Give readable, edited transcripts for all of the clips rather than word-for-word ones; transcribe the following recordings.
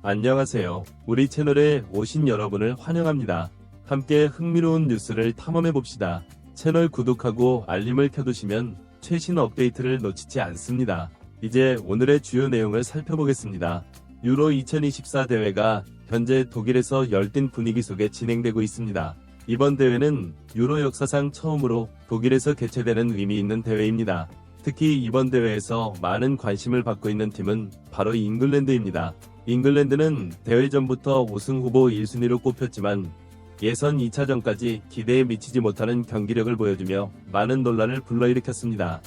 안녕하세요. 우리 채널에 오신 여러분을 환영합니다. 함께 흥미로운 뉴스를 탐험해봅시다. 채널 구독하고 알림을 켜두시면 최신 업데이트를 놓치지 않습니다. 이제 오늘의 주요 내용을 살펴보겠습니다. 유로 2024 대회가 현재 독일에서 열띤 분위기 속에 진행되고 있습니다. 이번 대회는 유로 역사상 처음으로 독일에서 개최되는 의미 있는 대회입니다. 특히 이번 대회에서 많은 관심을 받고 있는 팀은 바로 잉글랜드입니다. 잉글랜드는 대회 전부터 우승 후보 1순위로 꼽혔지만 예선 2차전까지 기대에 미치지 못하는 경기력을 보여주며 많은 논란을 불러일으켰습니다.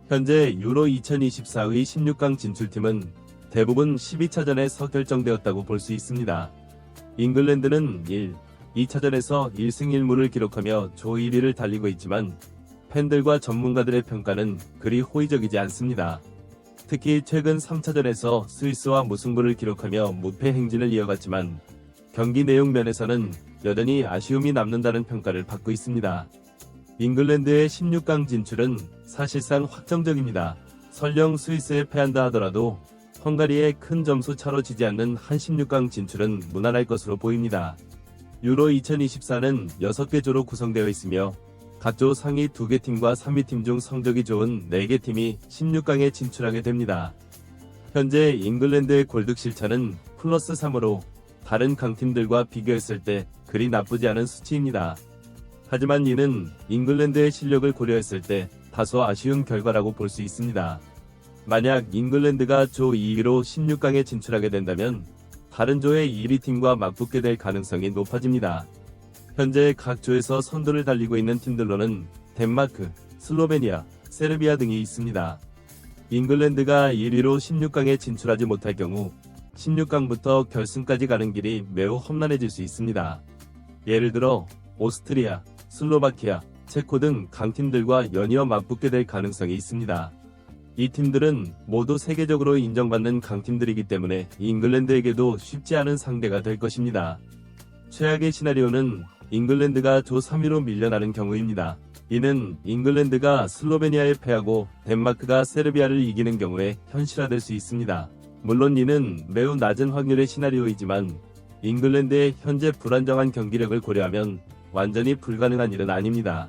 현재 유로 2024의 16강 진출팀은 대부분 12차전에서 결정되었다고 볼 수 있습니다. 잉글랜드는 2차전에서 1승 1무를 기록하며 조 1위를 달리고 있지만 팬들과 전문가들의 평가는 그리 호의적이지 않습니다. 특히 최근 3차전에서 스위스와 무승부를 기록하며 무패 행진을 이어갔지만 경기 내용 면에서는 여전히 아쉬움이 남는다는 평가를 받고 있습니다. 잉글랜드의 16강 진출은 사실상 확정적입니다. 설령 스위스에 패한다 하더라도 헝가리에 큰 점수 차로 지지 않는 한 16강 진출은 무난할 것으로 보입니다. 유로 2024는 6개 조로 구성되어 있으며 각 조 상위 2개 팀과 3위 팀 중 성적이 좋은 4개 팀이 16강에 진출하게 됩니다. 현재 잉글랜드의 골득 실차는 플러스 3으로 다른 강팀들과 비교했을 때 그리 나쁘지 않은 수치입니다. 하지만 이는 잉글랜드의 실력을 고려했을 때 다소 아쉬운 결과라고 볼 수 있습니다. 만약 잉글랜드가 조 2위로 16강에 진출하게 된다면 다른 조의 1위 팀과 맞붙게 될 가능성이 높아집니다. 현재 각 조에서 선두를 달리고 있는 팀들로는 덴마크, 슬로베니아, 세르비아 등이 있습니다. 잉글랜드가 1위로 16강에 진출하지 못할 경우 16강부터 결승까지 가는 길이 매우 험난해질 수 있습니다. 예를 들어 오스트리아, 슬로바키아, 체코 등 강팀들과 연이어 맞붙게 될 가능성이 있습니다. 이 팀들은 모두 세계적으로 인정받는 강팀들이기 때문에 잉글랜드에게도 쉽지 않은 상대가 될 것입니다. 최악의 시나리오는 잉글랜드가 조 3위로 밀려나는 경우입니다. 이는 잉글랜드가 슬로베니아에 패하고 덴마크가 세르비아를 이기는 경우에 현실화될 수 있습니다. 물론 이는 매우 낮은 확률의 시나리오이지만 잉글랜드의 현재 불안정한 경기력을 고려하면 완전히 불가능한 일은 아닙니다.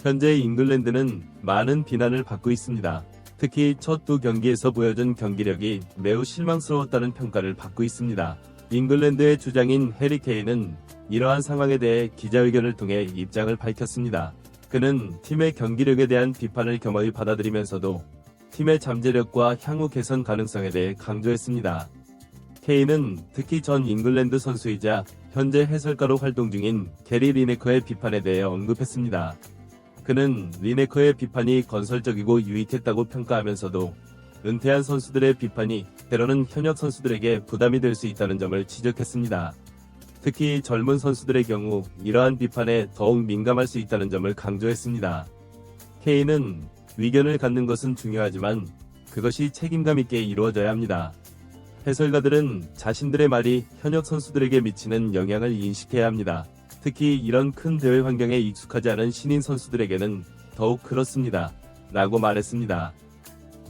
현재 잉글랜드는 많은 비난을 받고 있습니다. 특히 첫 두 경기에서 보여준 경기력이 매우 실망스러웠다는 평가를 받고 있습니다. 잉글랜드의 주장인 해리 케인은 이러한 상황에 대해 기자회견을 통해 입장을 밝혔습니다. 그는 팀의 경기력에 대한 비판을 겸허히 받아들이면서도 팀의 잠재력과 향후 개선 가능성에 대해 강조했습니다. 케인은 특히 전 잉글랜드 선수이자 현재 해설가로 활동 중인 게리 리네커의 비판에 대해 언급했습니다. 그는 리네커의 비판이 건설적이고 유익했다고 평가하면서도 은퇴한 선수들의 비판이 때로는 현역 선수들에게 부담이 될 수 있다는 점을 지적했습니다. 특히 젊은 선수들의 경우 이러한 비판에 더욱 민감할 수 있다는 점을 강조했습니다. 케인은 위견을 갖는 것은 중요하지만 그것이 책임감 있게 이루어져야 합니다. 해설가들은 자신들의 말이 현역 선수들에게 미치는 영향을 인식해야 합니다. 특히 이런 큰 대회 환경에 익숙하지 않은 신인 선수들에게는 더욱 그렇습니다. 라고 말했습니다.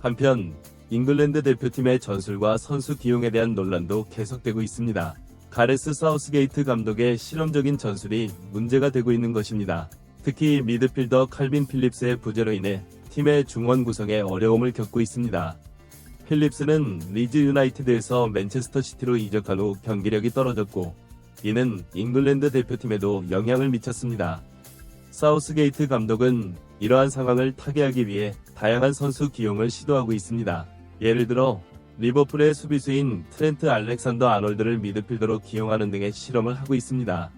한편 잉글랜드 대표팀의 전술과 선수 기용에 대한 논란도 계속되고 있습니다. 가레스 사우스게이트 감독의 실험적인 전술이 문제가 되고 있는 것입니다. 특히 미드필더 칼빈 필립스의 부재로 인해 팀의 중원 구성에 어려움을 겪고 있습니다. 필립스는 리즈 유나이티드에서 맨체스터 시티로 이적한 후 경기력이 떨어졌고 이는 잉글랜드 대표팀에도 영향을 미쳤습니다. 사우스게이트 감독은 이러한 상황을 타개하기 위해 다양한 선수 기용을 시도하고 있습니다. 예를 들어 리버풀의 수비수인 트렌트 알렉산더 아놀드를 미드필더로 기용하는 등의 실험을 하고 있습니다.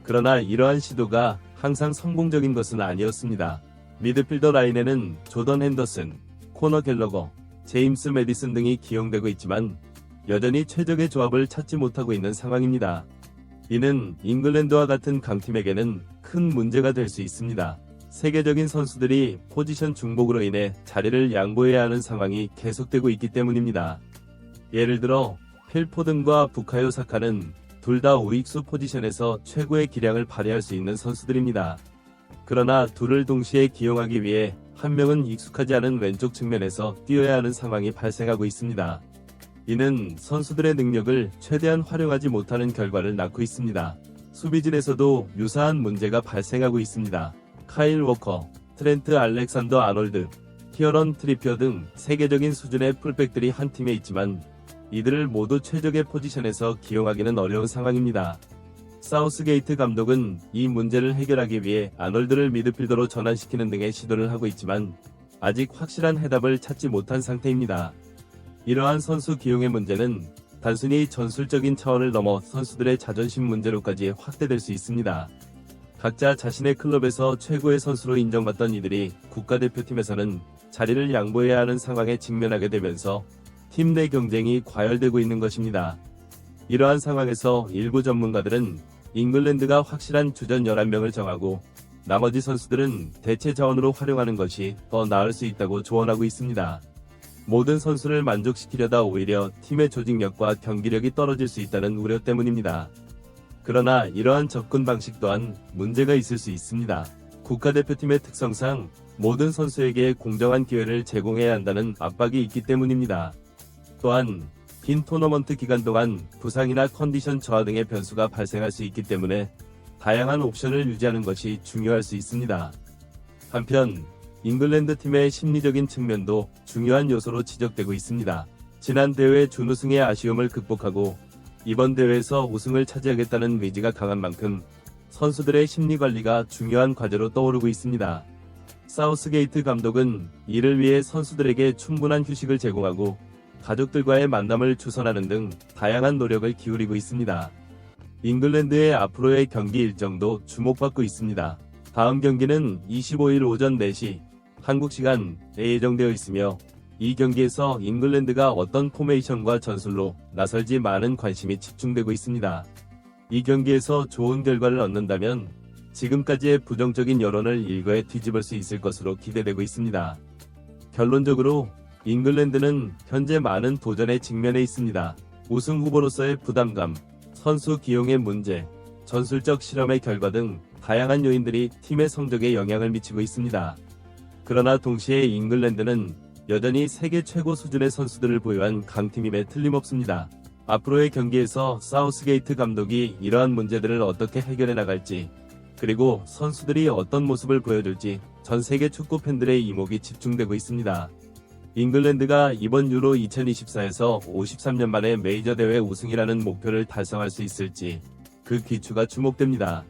그러나 이러한 시도가 항상 성공적인 것은 아니었습니다. 미드필더 라인에는 조던 핸더슨, 코너 갤러거, 제임스 매디슨 등이 기용되고 있지만 여전히 최적의 조합을 찾지 못하고 있는 상황입니다. 이는 잉글랜드와 같은 강팀에게는 큰 문제가 될 수 있습니다. 세계적인 선수들이 포지션 중복으로 인해 자리를 양보해야 하는 상황이 계속되고 있기 때문입니다. 예를 들어 필 포든과 부카요 사카는 둘 다 우익수 포지션에서 최고의 기량을 발휘할 수 있는 선수들입니다. 그러나 둘을 동시에 기용하기 위해 한 명은 익숙하지 않은 왼쪽 측면에서 뛰어야 하는 상황이 발생하고 있습니다. 이는 선수들의 능력을 최대한 활용하지 못하는 결과를 낳고 있습니다. 수비진에서도 유사한 문제가 발생하고 있습니다. 카일 워커, 트렌트 알렉산더 아놀드, 키어런 트리피어 등 세계적인 수준의 풀백들이 한 팀에 있지만 이들을 모두 최적의 포지션에서 기용하기는 어려운 상황입니다. 사우스게이트 감독은 이 문제를 해결하기 위해 아놀드를 미드필더로 전환시키는 등의 시도를 하고 있지만 아직 확실한 해답을 찾지 못한 상태입니다. 이러한 선수 기용의 문제는 단순히 전술적인 차원을 넘어 선수들의 자존심 문제로까지 확대될 수 있습니다. 각자 자신의 클럽에서 최고의 선수로 인정받던 이들이 국가대표팀에서는 자리를 양보해야 하는 상황에 직면하게 되면서 팀 내 경쟁이 과열되고 있는 것입니다. 이러한 상황에서 일부 전문가들은 잉글랜드가 확실한 주전 11명을 정하고 나머지 선수들은 대체 자원으로 활용하는 것이 더 나을 수 있다고 조언하고 있습니다. 모든 선수를 만족시키려다 오히려 팀의 조직력과 경기력이 떨어질 수 있다는 우려 때문입니다. 그러나 이러한 접근 방식 또한 문제가 있을 수 있습니다. 국가대표팀의 특성상 모든 선수에게 공정한 기회를 제공해야 한다는 압박이 있기 때문입니다. 또한 긴 토너먼트 기간 동안 부상이나 컨디션 저하 등의 변수가 발생할 수 있기 때문에 다양한 옵션을 유지하는 것이 중요할 수 있습니다. 한편 잉글랜드 팀의 심리적인 측면도 중요한 요소로 지적되고 있습니다. 지난 대회 준우승의 아쉬움을 극복하고 이번 대회에서 우승을 차지하겠다는 의지가 강한 만큼 선수들의 심리 관리가 중요한 과제로 떠오르고 있습니다. 사우스게이트 감독은 이를 위해 선수들에게 충분한 휴식을 제공하고 가족들과의 만남을 주선하는 등 다양한 노력을 기울이고 있습니다. 잉글랜드의 앞으로의 경기 일정도 주목받고 있습니다. 다음 경기는 25일 오전 4시 한국 시간에 예정되어 있으며 이 경기에서 잉글랜드가 어떤 포메이션과 전술로 나설지 많은 관심이 집중되고 있습니다. 이 경기에서 좋은 결과를 얻는다면 지금까지의 부정적인 여론을 일거에 뒤집을 수 있을 것으로 기대되고 있습니다. 결론적으로 잉글랜드는 현재 많은 도전에 직면해 있습니다. 우승 후보로서의 부담감, 선수 기용의 문제, 전술적 실험의 결과 등 다양한 요인들이 팀의 성적에 영향을 미치고 있습니다. 그러나 동시에 잉글랜드는 여전히 세계 최고 수준의 선수들을 보유한 강팀임에 틀림없습니다. 앞으로의 경기에서 사우스게이트 감독이 이러한 문제들을 어떻게 해결해 나갈지, 그리고 선수들이 어떤 모습을 보여줄지 전 세계 축구 팬들의 이목이 집중되고 있습니다. 잉글랜드가 이번 유로 2024에서 53년 만에 메이저 대회 우승이라는 목표를 달성할 수 있을지 그 기추가 주목됩니다.